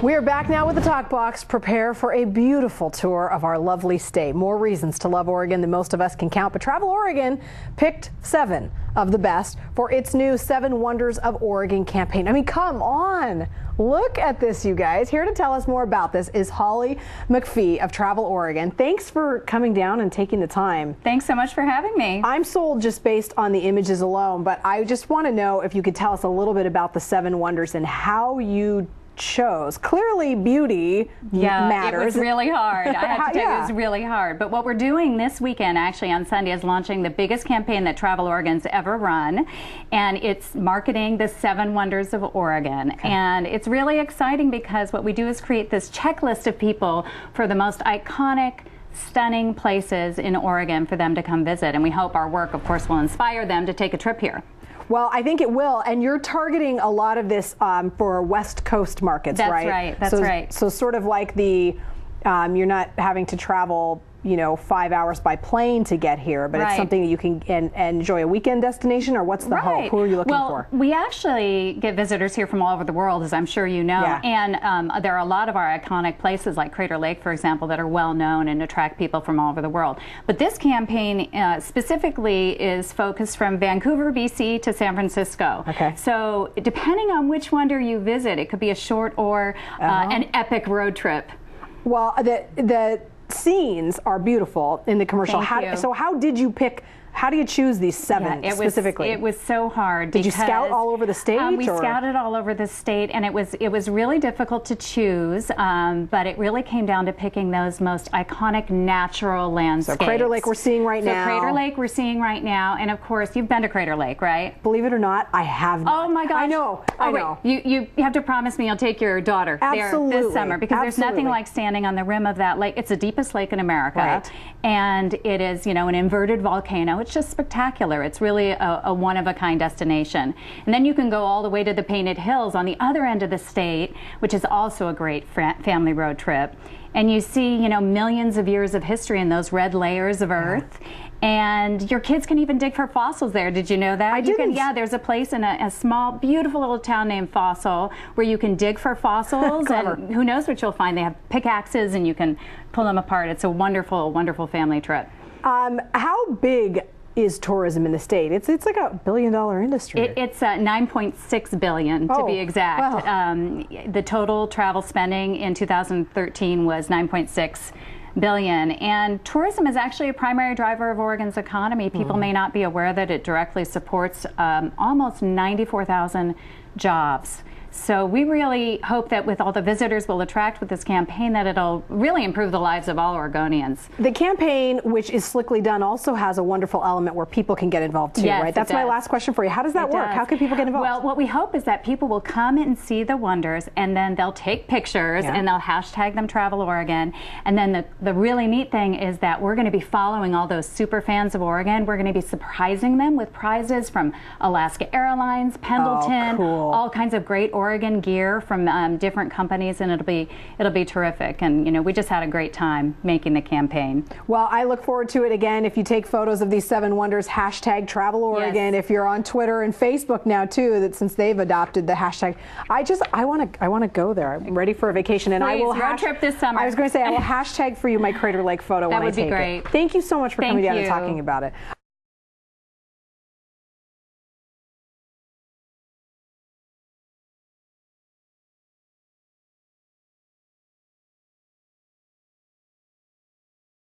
We are back now with the Talk Box. Prepare for a beautiful tour of our lovely state. More reasons to love Oregon than most of us can count, but Travel Oregon picked 7 of the best for its new 7 Wonders of Oregon campaign. I mean, come on. Look at this, you guys. Here to tell us more about this is Holly Macfee of Travel Oregon. Thanks for coming down and taking the time. Thanks so much for having me. I'm sold just based on the images alone, but I just want to know if you could tell us a little bit about the 7 Wonders and how you chose. Clearly beauty matters. It was really hard. I have to tell you, it was really hard. But what we're doing this weekend, actually on Sunday, is launching the biggest campaign that Travel Oregon's ever run. And it's marketing the 7 Wonders of Oregon. Okay. And it's really exciting because what we do is create this checklist of people for the most iconic, stunning places in Oregon for them to come visit. And we hope our work, of course, will inspire them to take a trip here. Well, I think it will, and you're targeting a lot of this for West Coast markets, right? That's right. So sort of like the, you're not having to travel, 5 hours by plane to get here, but it's something that you can enjoy a weekend destination, or what's the hope? Who are you looking for? Well, we actually get visitors here from all over the world, as I'm sure you know, and there are a lot of our iconic places like Crater Lake, for example, that are well known and attract people from all over the world. But this campaign specifically is focused from Vancouver, BC to San Francisco. Okay. So depending on which wonder you visit, it could be a short or an epic road trip. Well, the scenes are beautiful in the commercial. So how did you pick? How do you choose these 7 specifically? It was so hard. Did you scout all over the state? We scouted all over the state, and it was really difficult to choose. But it really came down to picking those most iconic natural landscapes. So Crater Lake we're seeing right now. Crater Lake we're seeing right now, and of course you've been to Crater Lake, right? Believe it or not, I have not. Oh my gosh! I know. I know. You have to promise me you'll take your daughter there this summer, because there's nothing like standing on the rim of that lake. It's the deepest lake in America, and it is an inverted volcano. It's just spectacular. It's really a one-of-a-kind destination. And then you can go all the way to the Painted Hills on the other end of the state, which is also a great family road trip. And you see, millions of years of history in those red layers of earth. And your kids can even dig for fossils there. Did you know that? I didn't. There's a place in a small, beautiful little town named Fossil where you can dig for fossils. And who knows what you'll find. They have pickaxes and you can pull them apart. It's a wonderful, wonderful family trip. How big is tourism in the state? It's like $1 billion industry. It's $9.6 billion to be exact. Wow. The total travel spending in 2013 was $9.6 billion, and tourism is actually a primary driver of Oregon's economy. People may not be aware that it directly supports almost 94,000 jobs. So we really hope that with all the visitors we'll attract with this campaign, that it'll really improve the lives of all Oregonians. The campaign, which is slickly done, also has a wonderful element where people can get involved too, right? That's my last question for you. How does that work? How can people get involved? Well, what we hope is that people will come and see the wonders, and then they'll take pictures and they'll hashtag them Travel Oregon. And then the really neat thing is that we're going to be following all those super fans of Oregon. We're going to be surprising them with prizes from Alaska Airlines, Pendleton, all kinds of great Oregon gear from different companies, and it'll be terrific. And we just had a great time making the campaign. Well, I look forward to it. Again, if you take photos of these 7 wonders, hashtag Travel Oregon. If you're on Twitter and Facebook now too, that since they've adopted the hashtag, I want to go there. I'm ready for a vacation, and I will road trip this summer. I was going to say I will hashtag for you my Crater Lake photo when I take it. That would be great. Thank you so much for coming down and talking about it.